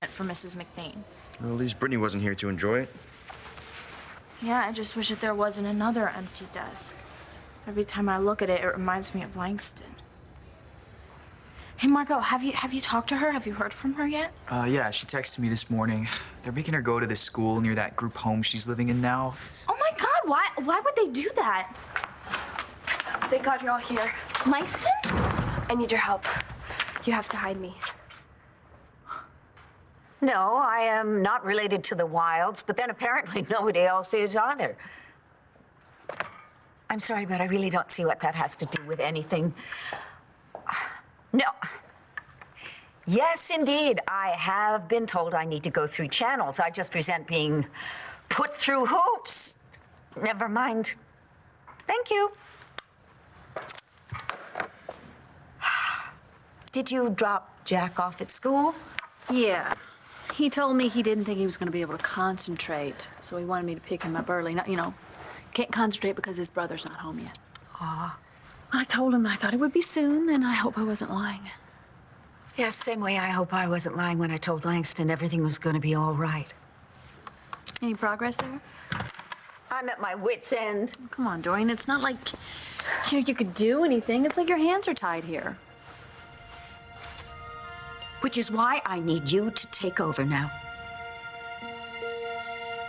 for Mrs. McBain. Well, at least Brittany wasn't here to enjoy it. Yeah, I just wish that there wasn't another empty desk. Every time I look at it, it reminds me of Langston. Hey, Marco, have you talked to her? Have you heard from her yet? Yeah, she texted me this morning. They're making her go to this school near that group home she's living in now. Oh my God, why would they do that? Thank God you're all here. Langston? I need your help. You have to hide me. No, I am not related to the Wilds, but then apparently nobody else is either. I'm sorry, but I really don't see what that has to do with anything. No. Yes, indeed, I have been told I need to go through channels. I just resent being put through hoops. Never mind. Thank you. Did you drop Jack off at school? Yeah. He told me he didn't think he was going to be able to concentrate, so he wanted me to pick him up early. Not, can't concentrate because his brother's not home yet. Aw. I told him I thought it would be soon, and I hope I wasn't lying. Yes, same way I hope I wasn't lying when I told Langston everything was going to be all right. Any progress there? I'm at my wit's end. Oh, come on, Dorian. It's not like you could do anything. It's like your hands are tied here. Which is why I need you to take over now.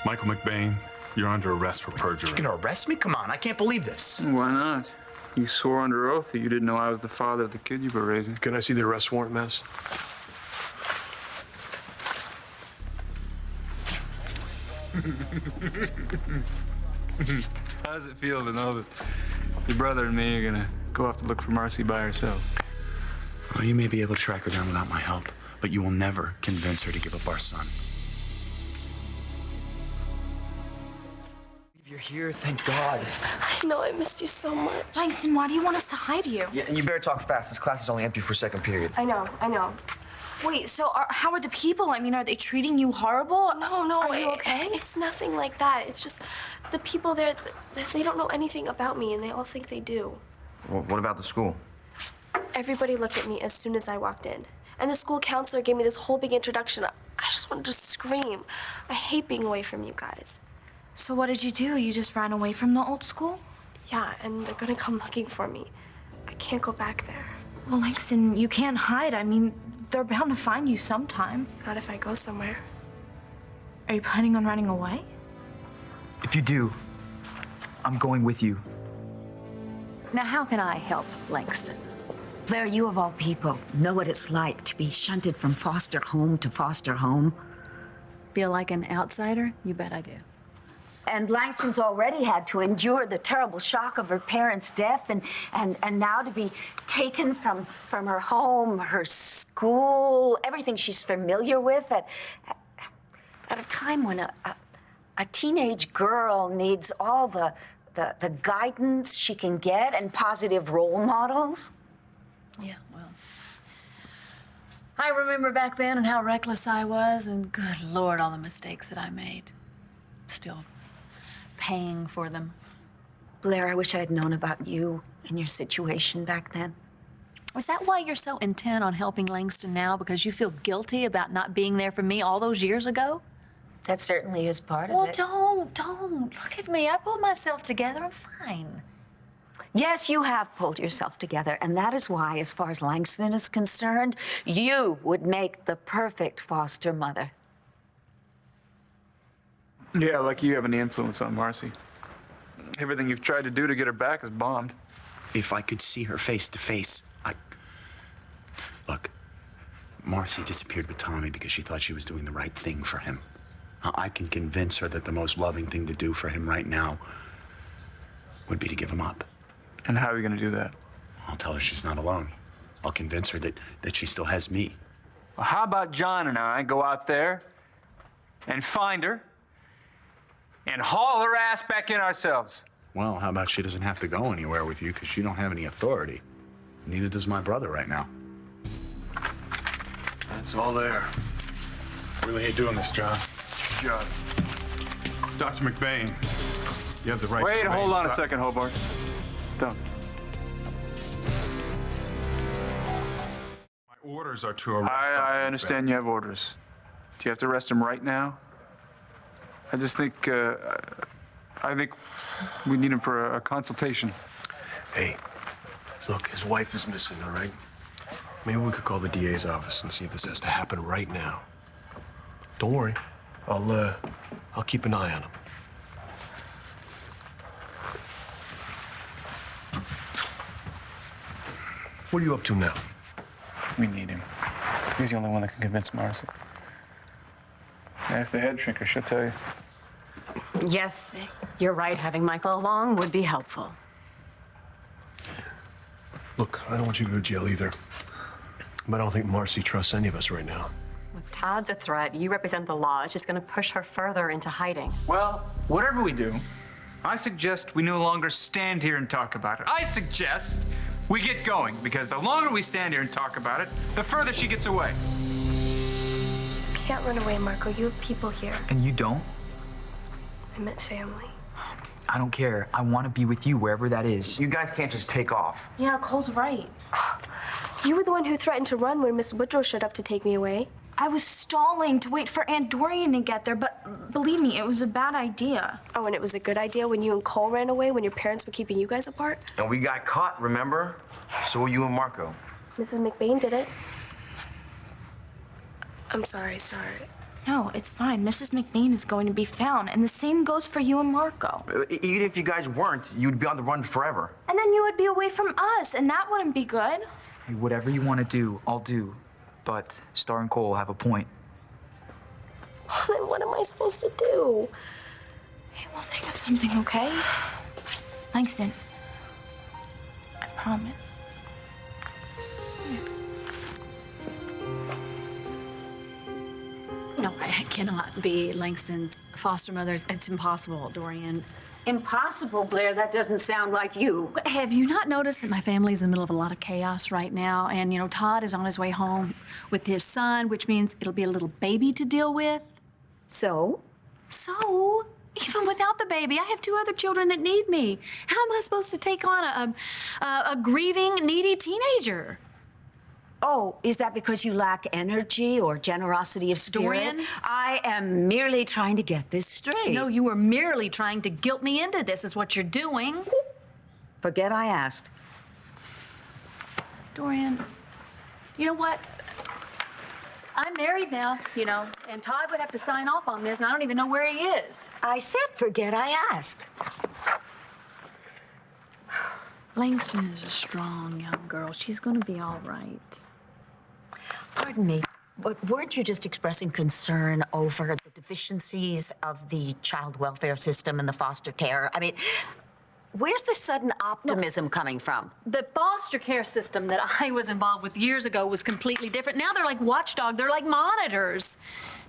Michael McBain, you're under arrest for perjury. You gonna arrest me? Come on, I can't believe this. Why not? You swore under oath that you didn't know I was the father of the kid you were raising. Can I see the arrest warrant, Miss? How does it feel to know that your brother and me are gonna go off to look for Marcy by ourselves? Well, you may be able to track her down without my help, but you will never convince her to give up our son. You're here, thank God. I know I missed you so much. Langston, why do you want us to hide you? Yeah, and you better talk fast. This class is only empty for second period. I know. Wait, so how are the people? I mean, are they treating you horrible? No, Are you okay? It's nothing like that. It's just the people there, they don't know anything about me, and they all think they do. Well, what about the school? Everybody looked at me as soon as I walked in. And the school counselor gave me this whole big introduction. I just wanted to scream. I hate being away from you guys. So what did you do? You just ran away from the old school? Yeah, and they're gonna come looking for me. I can't go back there. Well, Langston, you can't hide. I mean, they're bound to find you sometime. Not if I go somewhere. Are you planning on running away? If you do, I'm going with you. Now, how can I help Langston? Blair, you of all people know what it's like to be shunted from foster home to foster home. Feel like an outsider? You bet I do. And Langston's already had to endure the terrible shock of her parents' death and now to be taken from her home, her school, everything she's familiar with at a time when a teenage girl needs all the guidance she can get and positive role models. Yeah, well, I remember back then and how reckless I was, and good Lord, all the mistakes that I made. Still paying for them. Blair, I wish I had known about you and your situation back then. Is that why you're so intent on helping Langston now? Because you feel guilty about not being there for me all those years ago? That certainly is part of Well, it. don't. Look at me. I pulled myself together. I'm fine. Yes, you have pulled yourself together, and that is why, as far as Langston is concerned, you would make the perfect foster mother. Yeah, like you have any influence on Marcy. Everything you've tried to do to get her back is bombed. If I could see her face to face, Look, Marcy disappeared with Tommy because she thought she was doing the right thing for him. I can convince her that the most loving thing to do for him right now would be to give him up. And how are you going to do that? I'll tell her she's not alone. I'll convince her that she still has me. Well, how about John and I go out there and find her and haul her ass back in ourselves? Well, how about she doesn't have to go anywhere with you because you don't have any authority. Neither does my brother right now. That's all there. Really hate doing this, John. John. Dr. McBain, you have the right Wait, to remain hold on a silent. second, Hobart. Don't. My orders are to arrest Dr. I McBain. understand you have orders. Do you have to arrest him right now? I just think, I think we need him for a consultation. Hey, look, his wife is missing, all right? Maybe we could call the DA's office and see if this has to happen right now. Don't worry. I'll keep an eye on him. What are you up to now? We need him. He's the only one that can convince Marcy. Ask the head shrinker, she'll tell you. Yes, you're right. Having Michael along would be helpful. Look, I don't want you to go to jail either. But I don't think Marcy trusts any of us right now. If Todd's a threat, you represent the law. It's just going to push her further into hiding. Well, whatever we do, I suggest we no longer stand here and talk about it. I suggest we get going, because the longer we stand here and talk about it, the further she gets away. You can't run away, Marco. You have people here. And you don't? I meant family. I don't care. I want to be with you wherever that is. You guys can't just take off. Yeah, Cole's right. You were the one who threatened to run when Miss Woodrow showed up to take me away. I was stalling to wait for Aunt Dorian to get there, but believe me, it was a bad idea. Oh, and it was a good idea when you and Cole ran away when your parents were keeping you guys apart? And we got caught, remember? So were you and Marco. Mrs. McBain did it. I'm sorry. No, it's fine. Mrs. McBain is going to be found, and the same goes for you and Marco. Even if you guys weren't, you'd be on the run forever. And then you would be away from us, and that wouldn't be good. Hey, whatever you want to do, I'll do. But Star and Cole have a point. Then what am I supposed to do? Hey, we'll think of something, okay? Langston, I promise. No, I cannot be Langston's foster mother. It's impossible, Dorian. Impossible, Blair. That doesn't sound like you. Have you not noticed that my family's in the middle of a lot of chaos right now? And, Todd is on his way home with his son, which means it'll be a little baby to deal with. So? So, even without the baby, I have 2 other children that need me. How am I supposed to take on a grieving, needy teenager? Oh, is that because you lack energy or generosity of spirit? Dorian? I am merely trying to get this straight. No, you are merely trying to guilt me into this, is what you're doing. Forget I asked. Dorian, you know what? I'm married now, and Todd would have to sign off on this, and I don't even know where he is. I said forget I asked. Langston is a strong young girl. She's going to be all right. Pardon me, but weren't you just expressing concern over the deficiencies of the child welfare system and the foster care? I mean, where's the sudden optimism coming from? The foster care system that I was involved with years ago was completely different. Now they're like watchdog. They're like monitors.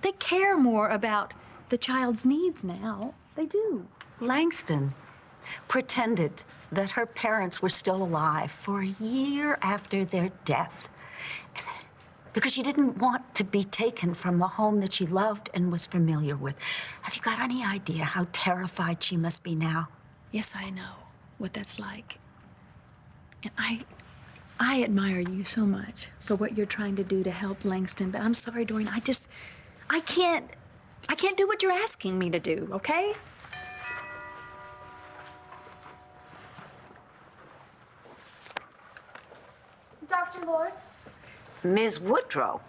They care more about the child's needs now. They do. Langston pretended that her parents were still alive for a year after their death because she didn't want to be taken from the home that she loved and was familiar with. Have you got any idea how terrified she must be now? Yes, I know what that's like. And I admire you so much for what you're trying to do to help Langston, but I'm sorry, Dorian, I can't do what you're asking me to do, okay? Dr. Lord? Ms. Woodrow,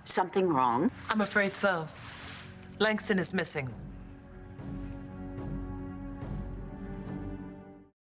something wrong? I'm afraid so. Langston is missing.